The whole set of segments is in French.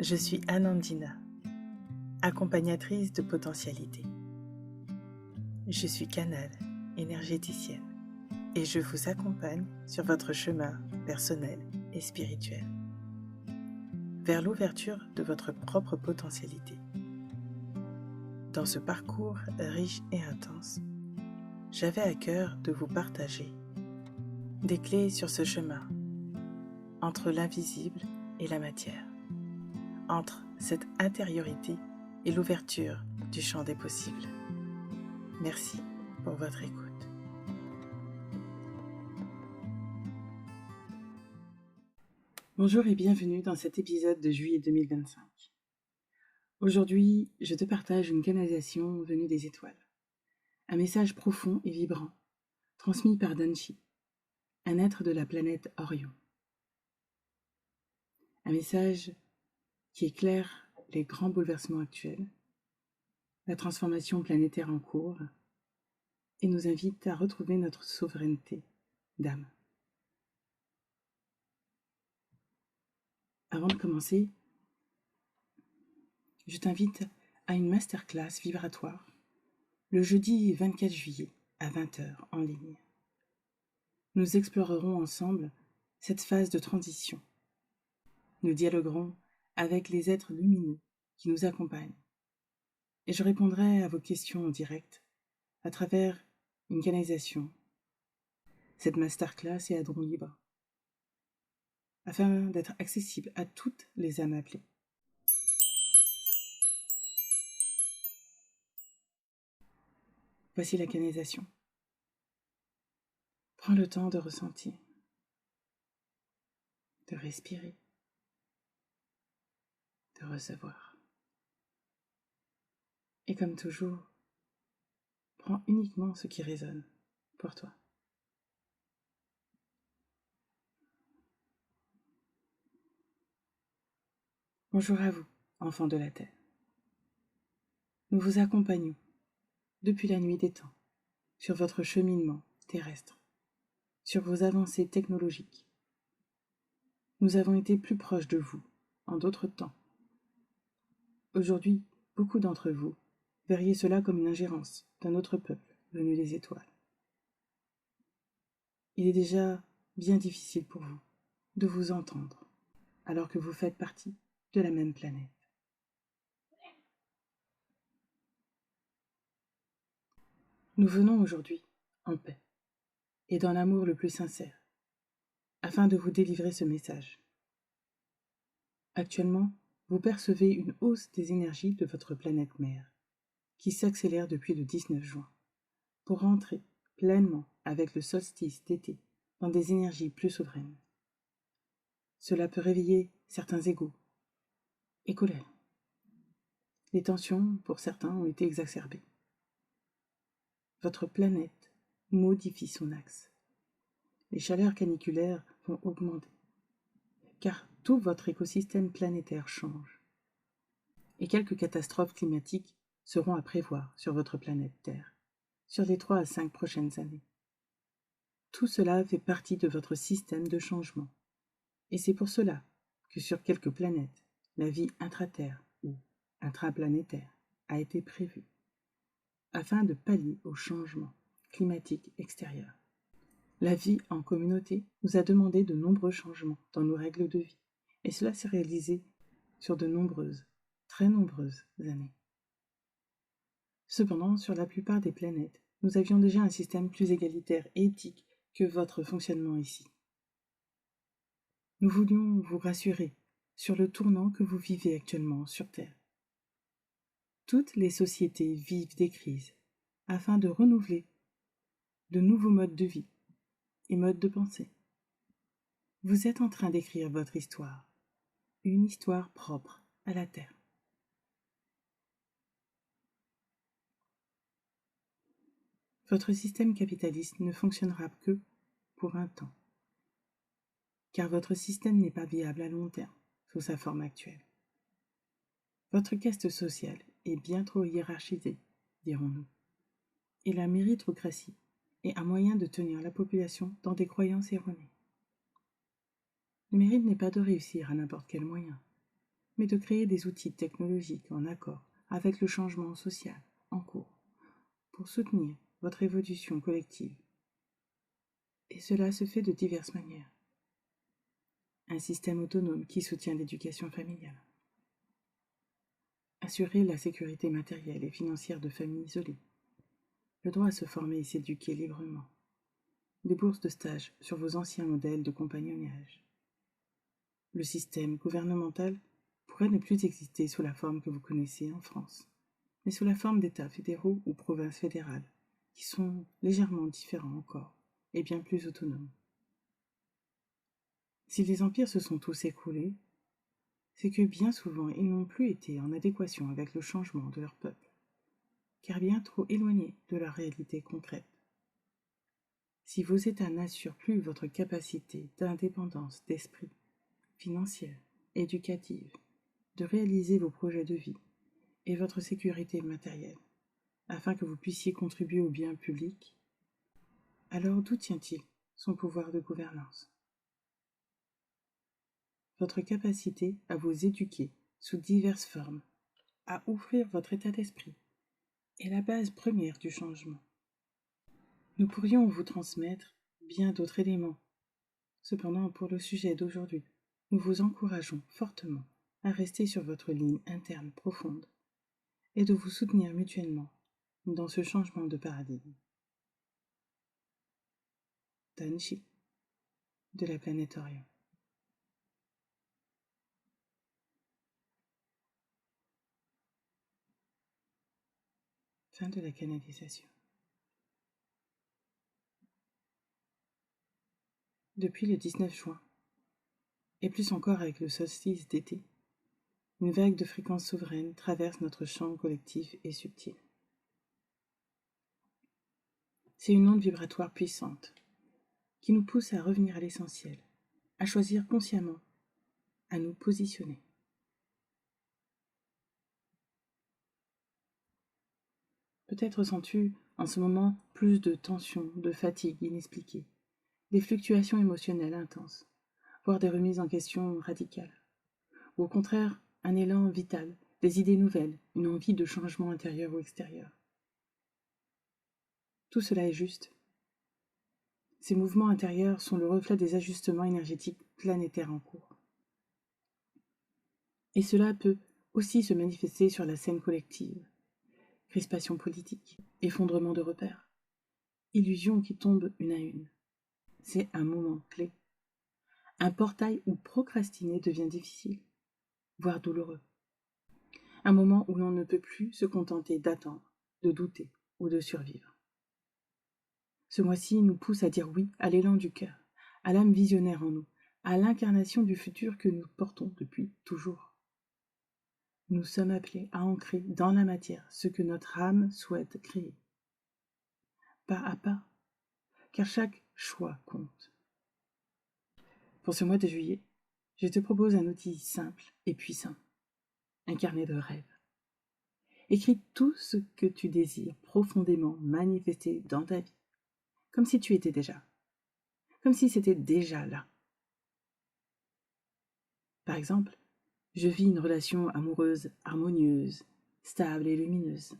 Je suis Anandina, accompagnatrice de potentialité. Je suis canal, énergéticienne, et je vous accompagne sur votre chemin personnel et spirituel, vers l'ouverture de votre propre potentialité. Dans ce parcours riche et intense, j'avais à cœur de vous partager des clés sur ce chemin, entre l'invisible et la matière, entre cette intériorité et l'ouverture du champ des possibles. Merci pour votre écoute. Bonjour et bienvenue dans cet épisode de juillet 2025. Aujourd'hui, je te partage une canalisation venue des étoiles. Un message profond et vibrant, transmis par Danchi, un être de la planète Orion. Un message qui éclaire les grands bouleversements actuels, la transformation planétaire en cours, et nous invite à retrouver notre souveraineté d'âme. Avant de commencer, je t'invite à une masterclass vibratoire le jeudi 24 juillet à 20h en ligne. Nous explorerons ensemble cette phase de transition. Nous dialoguerons avec les êtres lumineux qui nous accompagnent et je répondrai à vos questions en direct à travers une canalisation. Cette masterclass est à don libre afin d'être accessible à toutes les âmes appelées. Voici la canalisation. Prends le temps de ressentir, de respirer, de recevoir. Et comme toujours, prends uniquement ce qui résonne pour toi. Bonjour à vous, enfants de la Terre. Nous vous accompagnons depuis la nuit des temps sur votre cheminement terrestre, sur vos avancées technologiques. Nous avons été plus proches de vous en d'autres temps. Aujourd'hui, beaucoup d'entre vous verriez cela comme une ingérence d'un autre peuple venu des étoiles. Il est déjà bien difficile pour vous de vous entendre, alors que vous faites partie de la même planète. Nous venons aujourd'hui en paix et dans l'amour le plus sincère, afin de vous délivrer ce message. Actuellement, vous percevez une hausse des énergies de votre planète mère, qui s'accélère depuis le 19 juin, pour rentrer pleinement avec le solstice d'été dans des énergies plus souveraines. Cela peut réveiller certains égos et colères. Les tensions, pour certains, ont été exacerbées. Votre planète modifie son axe. Les chaleurs caniculaires vont augmenter, car tout votre écosystème planétaire change. Et quelques catastrophes climatiques seront à prévoir sur votre planète Terre, sur les 3 à 5 prochaines années. Tout cela fait partie de votre système de changement. Et c'est pour cela que sur quelques planètes, la vie intraterre ou intraplanétaire a été prévue, afin de pallier aux changements climatiques extérieurs. La vie en communauté nous a demandé de nombreux changements dans nos règles de vie, et cela s'est réalisé sur de nombreuses, très nombreuses années. Cependant, sur la plupart des planètes, nous avions déjà un système plus égalitaire et éthique que votre fonctionnement ici. Nous voulions vous rassurer sur le tournant que vous vivez actuellement sur Terre. Toutes les sociétés vivent des crises afin de renouveler de nouveaux modes de vie et modes de pensée. Vous êtes en train d'écrire votre histoire, une histoire propre à la Terre. Votre système capitaliste ne fonctionnera que pour un temps, car votre système n'est pas viable à long terme sous sa forme actuelle. Votre caste sociale est bien trop hiérarchisée, dirons-nous, et la méritocratie est un moyen de tenir la population dans des croyances erronées. Le mérite n'est pas de réussir à n'importe quel moyen, mais de créer des outils technologiques en accord avec le changement social en cours pour soutenir votre évolution collective. Et cela se fait de diverses manières. Un système autonome qui soutient l'éducation familiale. Assurer la sécurité matérielle et financière de familles isolées. Le droit à se former et s'éduquer librement. Des bourses de stage sur vos anciens modèles de compagnonnage. Le système gouvernemental pourrait ne plus exister sous la forme que vous connaissez en France, mais sous la forme d'États fédéraux ou provinces fédérales, qui sont légèrement différents encore et bien plus autonomes. Si les empires se sont tous écroulés, c'est que bien souvent ils n'ont plus été en adéquation avec le changement de leur peuple, car bien trop éloignés de leur réalité concrète. Si vos États n'assurent plus votre capacité d'indépendance d'esprit, financière, éducative, de réaliser vos projets de vie et votre sécurité matérielle, afin que vous puissiez contribuer au bien public, alors d'où tient-il son pouvoir de gouvernance? Votre capacité à vous éduquer sous diverses formes, à ouvrir votre état d'esprit, est la base première du changement. Nous pourrions vous transmettre bien d'autres éléments. Cependant, pour le sujet d'aujourd'hui, nous vous encourageons fortement à rester sur votre ligne interne profonde et de vous soutenir mutuellement dans ce changement de paradigme. Danshi, de la planète Orion. Fin de la canalisation. Depuis le 19 juin, et plus encore avec le solstice d'été, une vague de fréquences souveraines traverse notre champ collectif et subtil. C'est une onde vibratoire puissante qui nous pousse à revenir à l'essentiel, à choisir consciemment, à nous positionner. Peut-être sens-tu en ce moment plus de tension, de fatigue inexpliquée, des fluctuations émotionnelles intenses, voire des remises en question radicales, ou au contraire un élan vital, des idées nouvelles, une envie de changement intérieur ou extérieur. Tout cela est juste. Ces mouvements intérieurs sont le reflet des ajustements énergétiques planétaires en cours. Et cela peut aussi se manifester sur la scène collective. Crispation politique, effondrement de repères, illusions qui tombent une à une. C'est un moment clé. Un portail où procrastiner devient difficile, voire douloureux. Un moment où l'on ne peut plus se contenter d'attendre, de douter ou de survivre. Ce mois-ci nous pousse à dire oui à l'élan du cœur, à l'âme visionnaire en nous, à l'incarnation du futur que nous portons depuis toujours. Nous sommes appelés à ancrer dans la matière ce que notre âme souhaite créer. Pas à pas, car chaque choix compte. Pour ce mois de juillet, je te propose un outil simple et puissant, un carnet de rêves. Écris tout ce que tu désires profondément manifester dans ta vie, comme si tu étais déjà, comme si c'était déjà là. Par exemple, je vis une relation amoureuse harmonieuse, stable et lumineuse.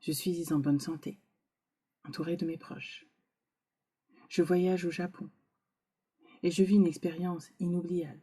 Je suis en bonne santé, entourée de mes proches. Je voyage au Japon et je vis une expérience inoubliable.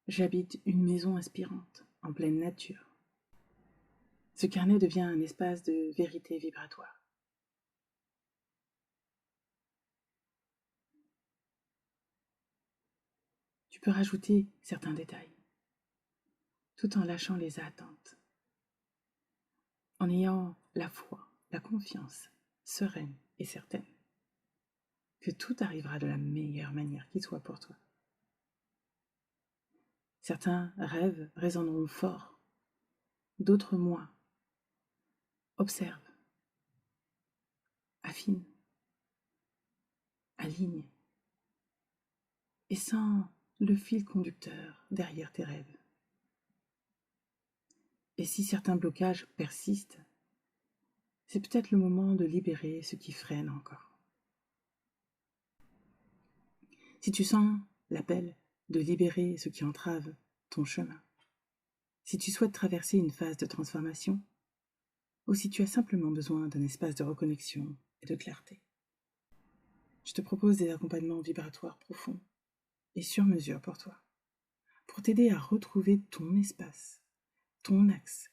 J'habite une maison inspirante, en pleine nature. Ce carnet devient un espace de vérité vibratoire. Tu peux rajouter certains détails, tout en lâchant les attentes, en ayant la foi, la confiance, sereine et certaine, que tout arrivera de la meilleure manière qui soit pour toi. Certains rêves résonneront fort, d'autres moins. Observe, affine, aligne, et sens le fil conducteur derrière tes rêves. Et si certains blocages persistent, c'est peut-être le moment de libérer ce qui freine encore. Si tu sens l'appel de libérer ce qui entrave ton chemin. Si tu souhaites traverser une phase de transformation, ou si tu as simplement besoin d'un espace de reconnexion et de clarté, je te propose des accompagnements vibratoires profonds et sur mesure pour toi, pour t'aider à retrouver ton espace, ton axe,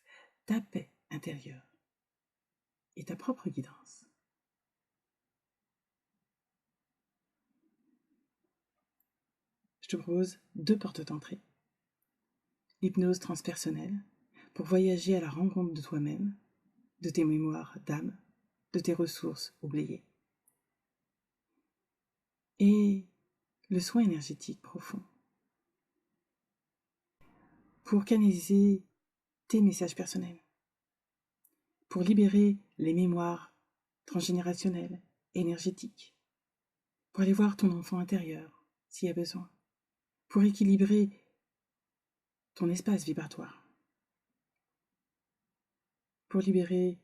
ta paix intérieure et ta propre guidance. Je te propose 2 portes d'entrée. L'hypnose transpersonnelle, pour voyager à la rencontre de toi-même, de tes mémoires d'âme, de tes ressources oubliées. Et le soin énergétique profond, pour canaliser tes messages personnels, pour libérer les mémoires transgénérationnelles, énergétiques, pour aller voir ton enfant intérieur s'il y a besoin, pour équilibrer ton espace vibratoire, pour libérer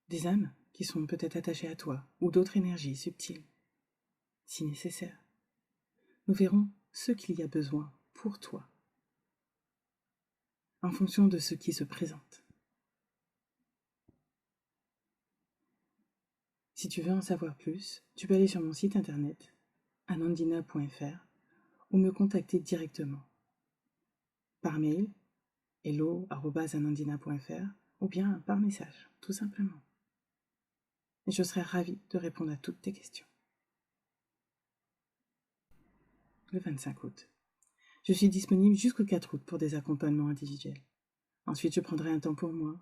des âmes qui sont peut-être attachées à toi ou d'autres énergies subtiles, si nécessaire. Nous verrons ce qu'il y a besoin pour toi, en fonction de ce qui se présente. Si tu veux en savoir plus, tu peux aller sur mon site internet anandina.fr ou me contacter directement par mail hello@anandina.fr ou bien par message, tout simplement. Et je serai ravie de répondre à toutes tes questions. Le 25 août. Je suis disponible jusqu'au 4 août pour des accompagnements individuels. Ensuite, je prendrai un temps pour moi,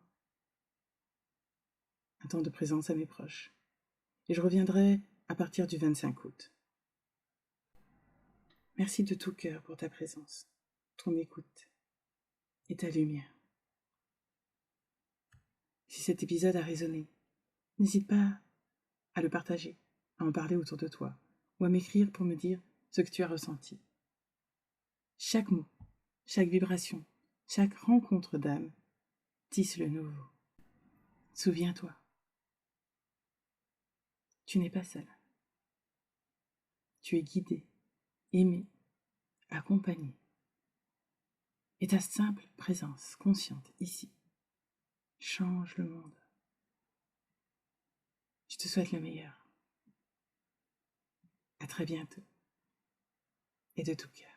un temps de présence à mes proches. Et je reviendrai à partir du 25 août. Merci de tout cœur pour ta présence, ton écoute et ta lumière. Si cet épisode a résonné, n'hésite pas à le partager, à en parler autour de toi, ou à m'écrire pour me dire ce que tu as ressenti. Chaque mot, chaque vibration, chaque rencontre d'âme tisse le nouveau. Souviens-toi, tu n'es pas seul. Tu es guidé, aimé, accompagné. Et ta simple présence consciente ici change le monde. Je te souhaite le meilleur. À très bientôt. Et de tout cœur.